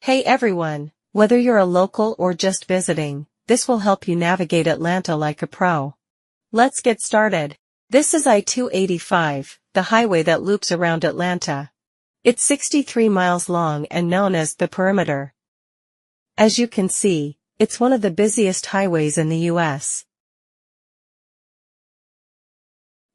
Hey everyone, whether you're a local or just visiting, this will help you navigate Atlanta like a pro. Let's get started. This is I-285, the highway that loops around Atlanta. It's 63 miles long and known as the Perimeter. As you can see, it's one of the busiest highways in the U.S.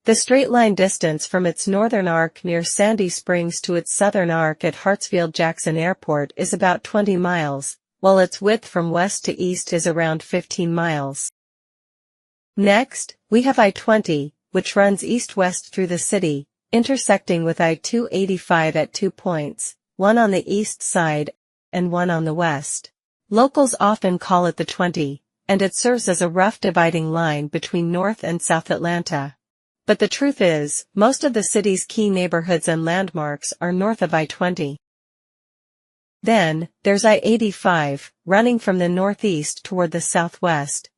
The straight-line distance from its northern arc near Sandy Springs to its southern arc at Hartsfield-Jackson Airport is about 20 miles, while its width from west to east is around 15 miles. Next, we have I-20, which runs east-west through the city, intersecting with I-285 at 2 points, one on the east side and one on the west. Locals often call it the 20, and it serves as a rough dividing line between North and South Atlanta. But the truth is, most of the city's key neighborhoods and landmarks are north of I-20. Then, there's I-85, running from the northeast toward the southwest,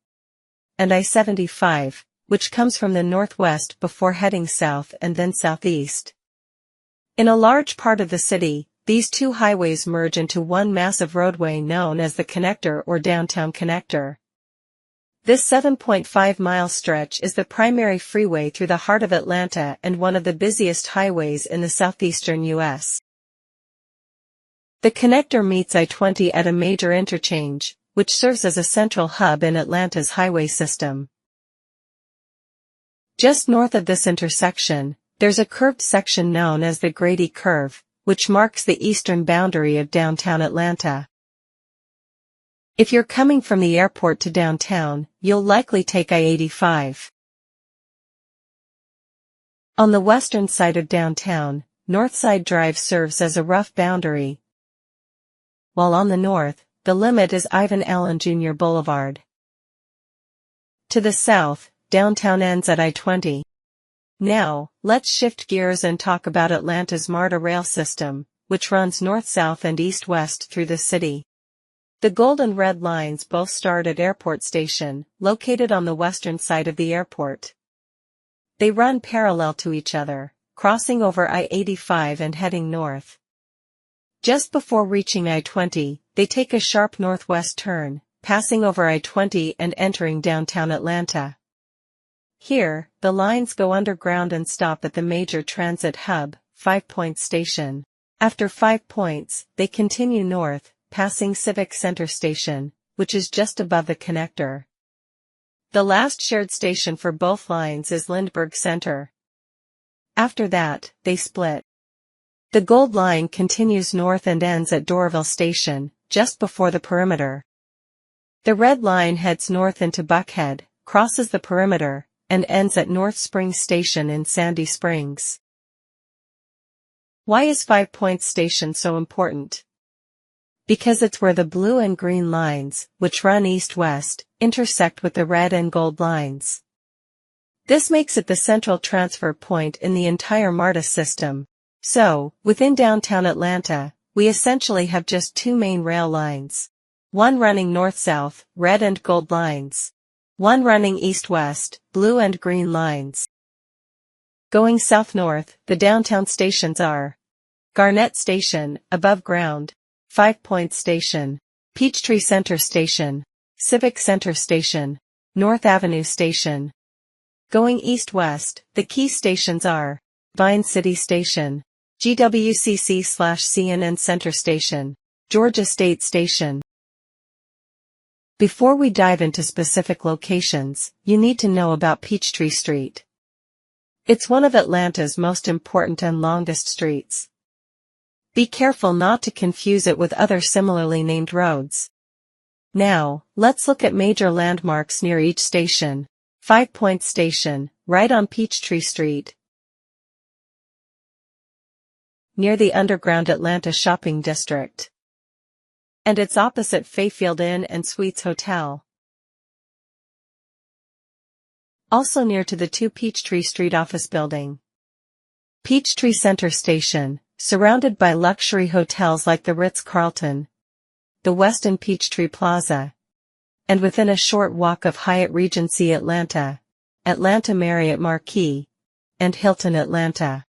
and I-75, which comes from the northwest before heading south and then southeast. In a large part of the city, these two highways merge into one massive roadway known as the Connector or Downtown Connector. This 7.5-mile stretch is the primary freeway through the heart of Atlanta and one of the busiest highways in the southeastern U.S. The Connector meets I-20 at a major interchange, which serves as a central hub in Atlanta's highway system. Just north of this intersection, there's a curved section known as the Grady Curve, which marks the eastern boundary of downtown Atlanta. If you're coming from the airport to downtown, you'll likely take I-85. On the western side of downtown, Northside Drive serves as a rough boundary, while on the north, the limit is Ivan Allen Jr. Boulevard. To the south, downtown ends at I-20. Now, let's shift gears and talk about Atlanta's Marta rail system, which runs north-south and east-west through the city. The gold and red lines both start at Airport Station, located on the western side of the airport. They run parallel to each other, crossing over I-85 and heading north. Just before reaching I-20, they take a sharp northwest turn, passing over I-20 and entering downtown Atlanta. Here, the lines go underground and stop at the major transit hub, 5 Points Station. After 5 Points, they continue north, passing Civic Center Station, which is just above the Connector. The last shared station for both lines is Lindbergh Center. After that, they split. The Gold Line continues north and ends at Doraville Station, just before the Perimeter. The Red Line heads north into Buckhead, crosses the Perimeter, and ends at North Springs Station in Sandy Springs. Why is 5 Points Station so important? Because it's where the blue and green lines, which run east-west, intersect with the red and gold lines. This makes it the central transfer point in the entire Marta system. So, within downtown Atlanta, we essentially have just two main rail lines. One running north-south, red and gold lines. One running east-west, blue and green lines. Going south-north, the downtown stations are Garnett Station, above ground, 5 Points Station, Peachtree Center Station, Civic Center Station, North Avenue Station. Going east-west, the key stations are Vine City Station, GWCC/CNN Center Station, Georgia State Station. Before we dive into specific locations, you need to know about Peachtree Street. It's one of Atlanta's most important and longest streets. Be careful not to confuse it with other similarly named roads. Now, let's look at major landmarks near each station. 5 Points Station, right on Peachtree Street, near the underground Atlanta shopping district, and its opposite Fayfield Inn and Suites Hotel. Also near to the 2 Peachtree Street office building. Peachtree Center Station, surrounded by luxury hotels like the Ritz-Carlton, the Westin Peachtree Plaza, and within a short walk of Hyatt Regency Atlanta, Atlanta Marriott Marquis, and Hilton Atlanta.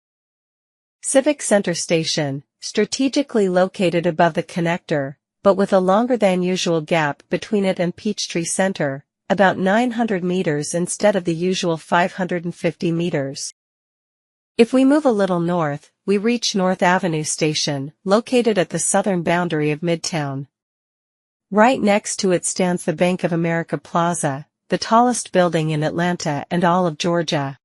Civic Center Station, strategically located above the Connector, but with a longer than usual gap between it and Peachtree Center, about 900 meters instead of the usual 550 meters. If we move a little north, we reach North Avenue Station, located at the southern boundary of Midtown. Right next to it stands the Bank of America Plaza, the tallest building in Atlanta and all of Georgia.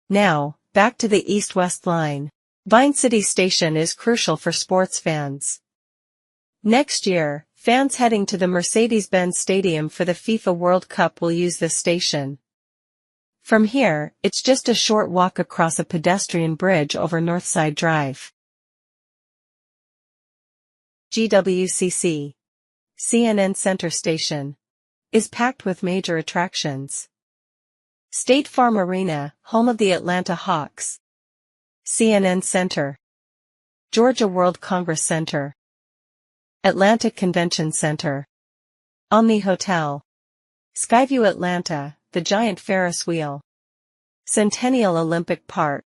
Now, back to the east-west line. Vine City Station is crucial for sports fans. Next year, fans heading to the Mercedes-Benz Stadium for the FIFA World Cup will use this station. From here, it's just a short walk across a pedestrian bridge over Northside Drive. GWCC, CNN Center Station, is packed with major attractions. State Farm Arena, home of the Atlanta Hawks. CNN Center. Georgia World Congress Center. Atlanta Convention Center. Omni Hotel. Skyview Atlanta, the giant Ferris wheel. Centennial Olympic Park.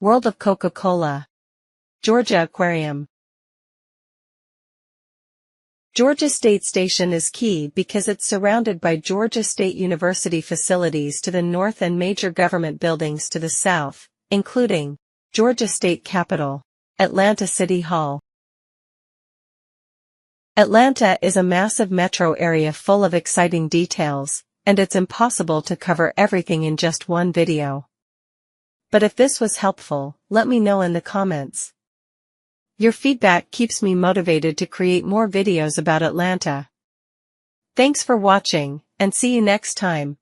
World of Coca-Cola. Georgia Aquarium. Georgia State Station is key because it's surrounded by Georgia State University facilities to the north and major government buildings to the south, including Georgia State Capitol, Atlanta City Hall. Atlanta is a massive metro area full of exciting details, and it's impossible to cover everything in just one video. But if this was helpful, let me know in the comments. Your feedback keeps me motivated to create more videos about Atlanta. Thanks for watching, and see you next time.